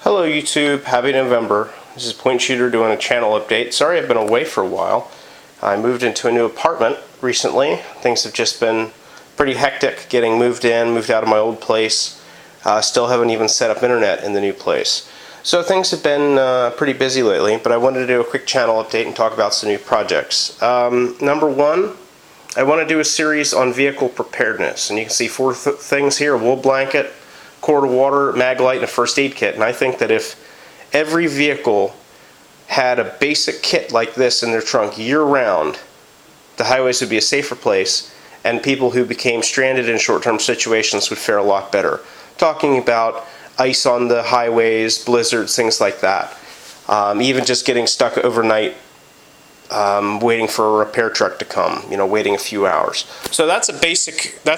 Hello YouTube, happy November. This is Point Shooter doing a channel update. Sorry I've been away for a while. I moved into a new apartment recently. Things have just been pretty hectic getting moved out of my old place. Still haven't even set up internet in the new place. So things have been pretty busy lately, but I wanted to do a quick channel update and talk about some new projects. Number one, I want to do a series on vehicle preparedness, and you can see four things here: a wool blanket, quart of water, mag light, and a first aid kit. And I think that if every vehicle had a basic kit like this in their trunk year-round, the highways would be a safer place, and people who became stranded in short-term situations would fare a lot better. Talking about ice on the highways, blizzards, things like that. Even just getting stuck overnight waiting for a repair truck to come, waiting a few hours. So that's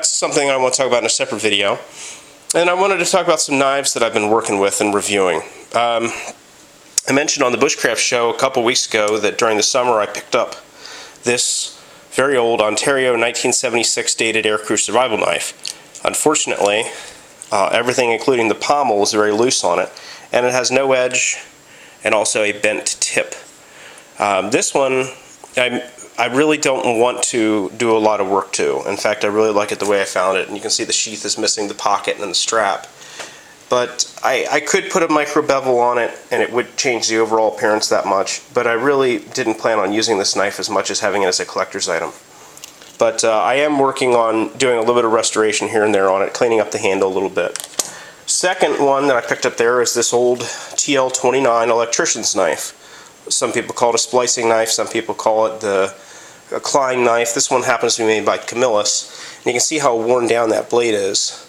something I want to talk about in a separate video. And I wanted to talk about some knives that I've been working with and reviewing. I mentioned on the Bushcraft show a couple weeks ago that during the summer I picked up this very old Ontario 1976 dated aircrew survival knife. Unfortunately, everything including the pommel is very loose on it, and it has no edge and also a bent tip. This one I really don't want to do a lot of work to. In fact, I really like it the way I found it, and you can see the sheath is missing the pocket and the strap. But I could put a micro bevel on it and it would change the overall appearance that much, but I really didn't plan on using this knife as much as having it as a collector's item. But I am working on doing a little bit of restoration here and there on it, cleaning up the handle a little bit. Second one that I picked up there is this old TL29 electrician's knife. Some people call it a splicing knife, some people call it a Klein knife. This one happens to be made by Camillus. And you can see how worn down that blade is.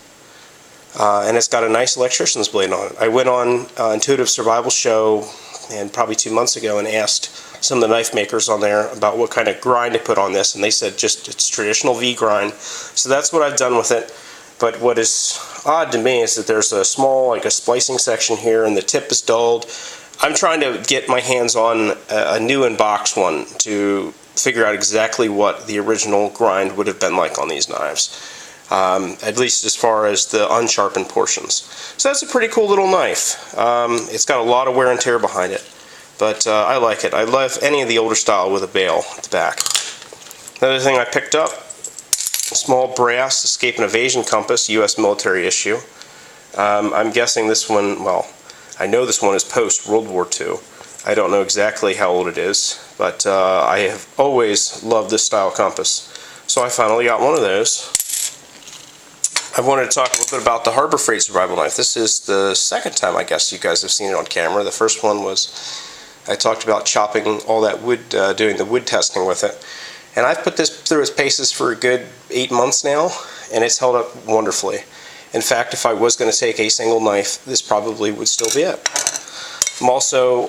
And it's got a nice electrician's blade on it. I went on Intuitive Survival Show and probably 2 months ago and asked some of the knife makers on there about what kind of grind to put on this, and they said just it's traditional V grind. So that's what I've done with it. But what is odd to me is that there's a small, like a splicing section here, and the tip is dulled. I'm trying to get my hands on a new in-box one to figure out exactly what the original grind would have been like on these knives, at least as far as the unsharpened portions. So that's a pretty cool little knife. It's got a lot of wear and tear behind it, but I like it. I love any of the older style with a bail at the back. Another thing I picked up, a small brass escape and evasion compass, U.S. military issue. I'm guessing this one, well, I know this one is post-World War II. I don't know exactly how old it is, but I have always loved this style compass. So I finally got one of those. I wanted to talk a little bit about the Harbor Freight survival knife. This is the second time I guess you guys have seen it on camera. The first one was I talked about chopping all that wood, doing the wood testing with it. And I've put this through its paces for a good 8 months now, and it's held up wonderfully. In fact, if I was going to take a single knife, this probably would still be it. I'm also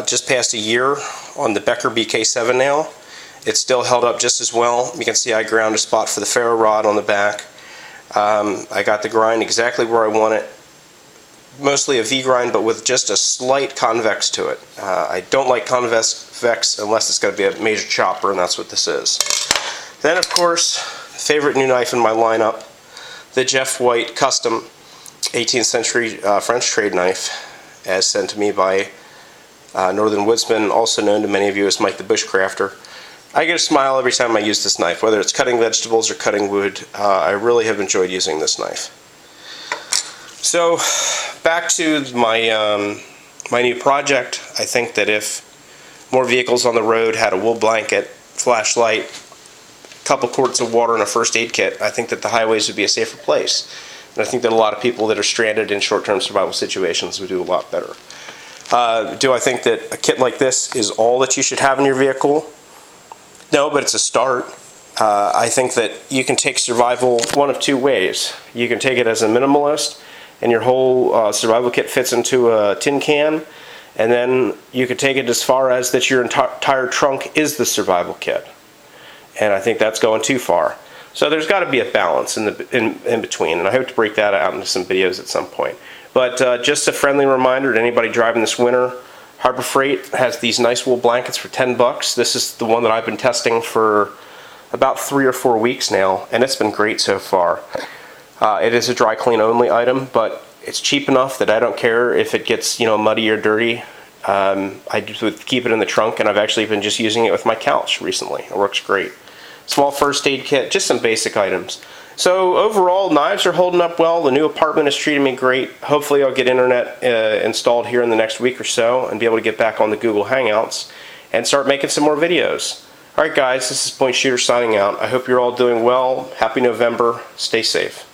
just past a year on the Becker BK7 now. It's still held up just as well. You can see I ground a spot for the ferro rod on the back. I got the grind exactly where I want it. Mostly a V grind, but with just a slight convex to it. I don't like convex unless it's going to be a major chopper, and that's what this is. Then, of course, favorite new knife in my lineup, the Jeff White custom 18th century French trade knife, as sent to me by Northern Woodsman, also known to many of you as Mike the Bushcrafter. I get a smile every time I use this knife, whether it's cutting vegetables or cutting wood. I really have enjoyed using this knife. So, back to my my new project. I think that if more vehicles on the road had a wool blanket, flashlight, couple quarts of water, and a first aid kit, I think that the highways would be a safer place. And I think that a lot of people that are stranded in short-term survival situations would do a lot better. Do I think that a kit like this is all that you should have in your vehicle? No, but it's a start. I think that you can take survival one of two ways. You can take it as a minimalist, and your whole survival kit fits into a tin can, and then you could take it as far as that your entire trunk is the survival kit. And I think that's going too far. So there's got to be a balance in between, and I hope to break that out into some videos at some point. But just a friendly reminder to anybody driving this winter, Harbor Freight has these nice wool blankets for 10 bucks. This is the one that I've been testing for about 3 or 4 weeks now, and it's been great so far. It is a dry clean only item, but It's cheap enough that I don't care if it gets, you know, muddy or dirty. I just would keep it in the trunk, and I've actually been just using it with my couch recently. It works great. Small first aid kit, just some basic items. So overall, knives are holding up well. The new apartment is treating me great. Hopefully I'll get internet installed here in the next week or so and be able to get back on the Google Hangouts and start making some more videos. Alright guys, this is Point Shooter signing out. I hope you're all doing well. Happy November. Stay safe.